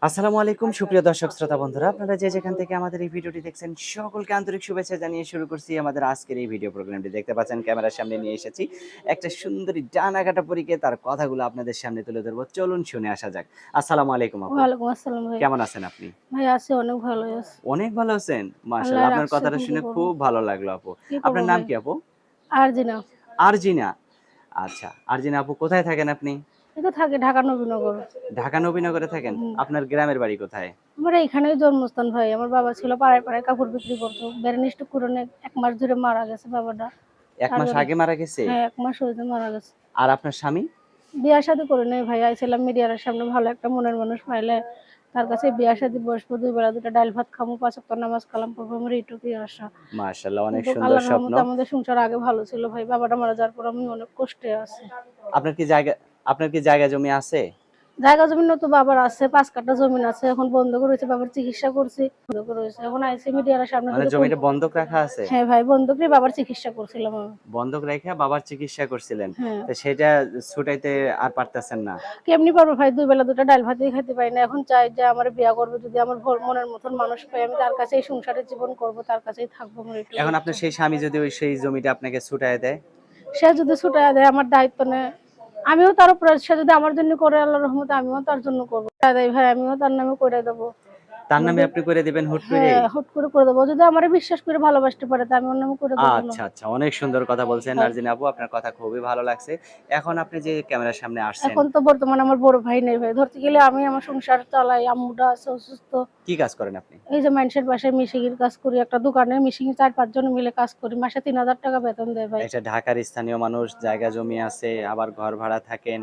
আসসালামু আলাইকুম সুপ্রিয় দর্শক শ্রোতা বন্ধুরা, আপনারা যে যেখান থেকে আমাদের এই ভিডিওটি দেখছেন সকলকে আন্তরিক শুভেচ্ছা জানিয়ে শুরু করছি আমাদের আজকের এই ভিডিও প্রোগ্রামটি। দেখতে পাচ্ছেন ক্যামেরার সামনে নিয়ে এসেছি একটা সুন্দরী ডানা কাটা পরীকে, তার কথাগুলো আপনাদের সামনে তুলে ধরবো। চলুন শুনে আসা যাক। আসসালামু আলাইকুম আপু, ওয়ালাইকুম আসসালাম ভাই। কেমন আছেন আপনি? ভাই আছি অনেক ভালোই আছি। অনেক ভালো আছেন? আল্লাহ মাশাআল্লাহ, আপনার রাখছে কথাটা এখন কি শুনে করব? খুব ভালো লাগলো আপু। কি করব আপনার নাম ভাই? কি আপু? আরজিনা। আরজিনা। আচ্ছা, আরজিনা আপু কোথায় থাকেন আপনি? এই তো থাকি ঢাকা নবীনগর। ঢাকা নবীনগরে থাকেন? হুম। আপনার গ্রামের বাড়ি কোথায়? আমার এইখানেই জন্মস্থান ভাই। আমার বাবা ছিল পাড়ায়, পাড়ায় কাপড় বিক্রি করত। ব্রেন স্ট্রোক করে ১ মাস ধরে মারা গেছে বাবাটা। ১ মাস তারপরে আগে মারা গেছে? হ্যাঁ, ১ মাস হইছে মারা গেছে। আর আপনার স্বামী? বিয়া শাদী করি নাই ভাই। আইছিলাম মিডিয়ার সামনে ভালো একটা মনের মানুষ পাইলে তার কাছে বিয়া শাদী বসবো, ২ বেলা ২ টা ডাইল ভাত খামু, ৫ ওয়াক্ত নামাজ কালাম পড়বো। আমার এইটুকুই আশা। মাশাআল্লাহ, অনেক কিন্তু সুন্দর আল্লাহর স্বপ্ন। রহমতে আমাদের সংসার আগে ভালো ছিল ভাই। বাবাটা মারা যাওয়ার পর আমি অনেক কষ্টে আছি। আপনার কি জায়গা আপনার কি জায়গা জমি আছে? জায়গা জমিন তো বাবার আছে, ৫ কাঠা জমিন আছে। এখন বন্ধক রয়েছে, বাবার চিকিৎসা করছি। বন্ধক রয়েছে। এখন আইসি মিডিয়ার সামনে মানে যদি কোন জমিটা বন্ধক রাখা আছে? হ্যাঁ ভাই, বন্ধক নিয়ে বাবার চিকিৎসা করছিলাম আমি। বন্ধক রেখে বাবার চিকিৎসা করছিলেন। হ্যাঁ। তো সেটা ছুটাইতে আর পারতেছেন না। কেমনি পারবো ভাই, ২ বেলা ২ টা ডাল ভাতই খাইতে পারি না। এখন চাই যে আমার বিয়া করবে, যদি আমার মনের মতন মানুষ পাই, আমি তার কাছেই সংসারের জীবন করব, তার কাছেই থাকবো, আমার এটুকু এখন ইচ্ছা। আপনার সেই স্বামী যদি সেই জমিটা আপনাকে ছুটাইয়া দেয়? সে যদি ছুটাইয়া দেয় আমার দায়িত্ব নেয়, আমিও তার উপরে, সে যদি আমার জন্য করে আল্লাহর রহমতে আমিও তার জন্য করবো। দেয় ভাই আমিও তার নামে করে দেবো। তার নামে আমাদের আপনি করে দিবেন হুট করেই? হ্যাঁ, হুট করে দেবো। যদি আমারে বিশ্বাস করে ভালোবাসতে পারে তা আমি ওর নামে করে দেবো না। আচ্ছা, আচ্ছা। অনেক সুন্দর কথা বলছেন ভাই নার্জিন আপু। আপনার কথা খুবই ভালো লাগছে। এখন আপনি যে ক্যামেরার সামনে আসছেন, এখন তো বর্তমানে আমার বড় ভাই নেই ভাই। ধরতে গেলে আমি আমার সংসার চালাই, আম্মুটা আছে অসুস্থ। কি কাজ করেন আপনি? এই যে মানুষের বাসায় মিশিংয়ের কাজ করি। একটা দোকানে মিশিংয়ে ৪-৫ জন মিলে কাজ করি। মাসে ৩,০০০ টাকা বেতন দেয় ভাই। এটা ঢাকার স্থানীয় মানুষ, জায়গা জমি আছে, আবার ঘর ভাড়া থাকেন,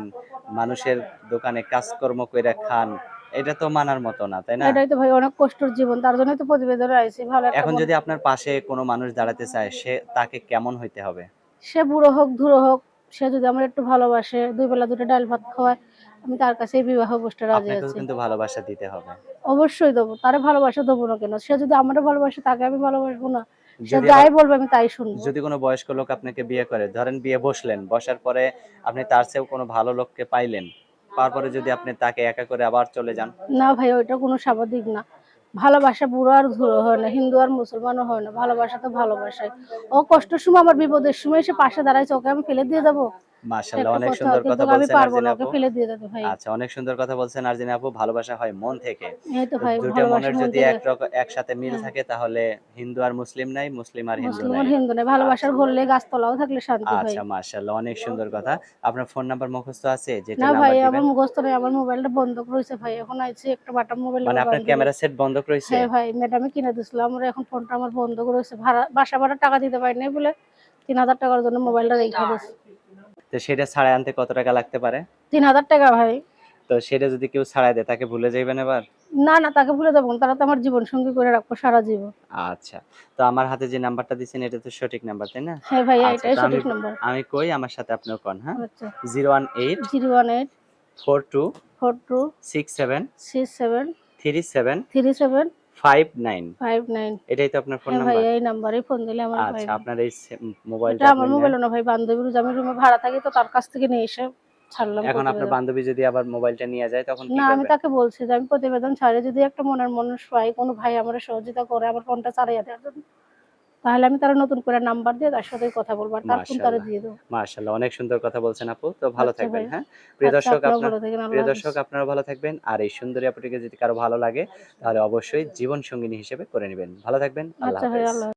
মানুষের দোকানে কাজকর্ম কইরা খান। এটা তো মানার মতো না, তাই না? এটাই তো ভাই অনেক কষ্টের জীবন। তার জন্যই তো প্রতিবেদনে আইছি। ভালো একটা এখন মন যদি আপনার পাশে কোনো মানুষ দাঁড়াতে চায়, তাকে কেমন হইতে হবে? সে বুড়ো হোক, ধুড়ো হোক, সে যদি আমার একটু ভালোবাসে, ২ বেলা ২ টা ডাল ভাত খাওয়ায়, আমি তার কাছেই বিবাহ বসতে রাজি আপনাকেও আছি। কিন্তু ভালোবাসা দিতে হবে। অবশ্যই দেবো। তারে ভালোবাসা দেবো না কেন? সে যদি আমারে ভালোবাসে তাকে আমি ভালোবাসবো না? সে যদি আবার যাই বলবে আমি তাই শুনবো। যদি কোনো বয়স্ক লোক আপনাকে বিয়ে করে, ধরেন বিয়ে বসলেন, বসার পরে আপনি তার চেয়েও কোনো ভালো লোককে পাইলেন। পাওয়ার পরে যদি আপনি তাকে একা করে আবার চলে যান? না ভাই ওইটা কোনো স্বাভাবিক না। ভালোবাসা বুড়ো আর ধুলো হয় না, হিন্দু আর মুসলমানও হয় না। ভালোবাসা তো ভালোবাসাই। ও কষ্টের সময় আমার বিপদের সময় এসে পাশে দাঁড়াইছে, ওকে আমি ফেলে দিয়ে যাবো? এটা মাশাআল্লাহ, একটা অনেক কথা। সুন্দর কিন্তু কথা আমি বলছেন পারবো আরজিন না ওকে আপু। ফেলে দিয়ে যেতে ভাই। আচ্ছা, অনেক সুন্দর কথা বলছেন আরজিন আপু। ভালোবাসা হয় মন থেকে। এই তো তো ভাই ২ টা ভালোবাসা মনের মন যদি থেকে। একসাথে মিল হ্যাঁ, থাকে তাহলে হিন্দু আর মুসলিম নাই, মুসলিম আর হিন্দু মুসলিম আর নাই। হিন্দু নাই। ভালোবাসার আচ্ছা, ঘরলে গাছতলাও থাকলে শান্তি ভাই। আচ্ছা, মাশাআল্লাহ, অনেক সুন্দর কথা। আপনার ফোন নাম্বার মুখস্থ আছে? না যেটার ভাই নাম্বার আমার দিবেন? মুখস্থ নাই। আমার মোবাইলটা বন্ধক রয়েছে ভাই। এখন আইছে একটা বাটন মোবাইল মানে আমার আপনার বান্ধবী। ক্যামেরা সেট বন্ধক রইছে? হ্যাঁ ভাই, ম্যাডামে কিনে দিছিল। আমার এখন ফোনটা আমার বন্ধক রয়েছে। বাসা ভাড়ার টাকা দিতে পারি নাই বলে ৩,০০০ টাকার জন্য মোবাইলটা রাইখা দিছি। তো সেটা ছাড়াই আনতে কত টাকা লাগতে পারে? ৩,০০০ টাকা ভাই। তো সেটা যদি কেউ ছাড়াই দেয় তাকে ভুলে যাইবেন এবার? না, না তাকে ভুলে যাবো না। তারা তো আমার জীবন সঙ্গী করে রাখবো সারা জীবন। আচ্ছা। তো আমার হাতে যে নাম্বারটা দিছেন এটা তো সঠিক নাম্বার, তাই না? হ্যাঁ ভাইয়া আচ্ছা, এটাই তো আমি সঠিক নাম্বার। আমি কই আমার সাথে আপনিও কন, হ্যাঁ? আচ্ছা। 018 018 42 42 67 67 37 37 59। 59। এটাই তো আপনার ফোন হ্যাঁ নাম্বার? ভাইয়া এই নাম্বারেই ফোন দিলে আমার আচ্ছা, পাইবেন। আপনার এই এটা মোবাইলটা আপনি আমার নেন। মোবাইলও না ভাই, বান্ধবীর। আমি রুমে ভাড়া থাকি তো তার কাছ থেকে নিয়ে এসে ছাড়লাম এখন আপনার প্রতিবেদন। বান্ধবী যদি আবার মোবাইলটা নিয়ে যায় তখন কি না আমি করবেন? তাকে বলছি যে আমি প্রতিবেদন ছাড়ে যদি একটা মনের মানুষ পাই, কোনো ভাই আমার সহযোগিতা করে আমার ফোনটা চালাইয়া দেওয়ার জন্য, তাহলে আমি তার নতুন করে নাম্বার দিয়ে তার সাথে কথা বলবো আর তার ফোন তারে মাশাআল্লাহ, দিয়ে দেবো। মাশাআল্লাহ, অনেক সুন্দর কথা বলছেন আপু। তো ভালো আচ্ছা থাকবেন, ভাই। হ্যাঁ? আচ্ছা আপনিও ভালো থাকেন। আল্লাহ প্রিয় হাফেজ। দর্শক আপনারাও ভালো থাকবেন। আর এই সুন্দরী আপুটিকে যদি কারো ভালো লাগে তাহলে অবশ্যই জীবন সঙ্গিনী হিসেবে করে নিবেন। ভালো থাকবেন। আল্লাহ আচ্ছা ভাই হাফেজ। আল্লাহ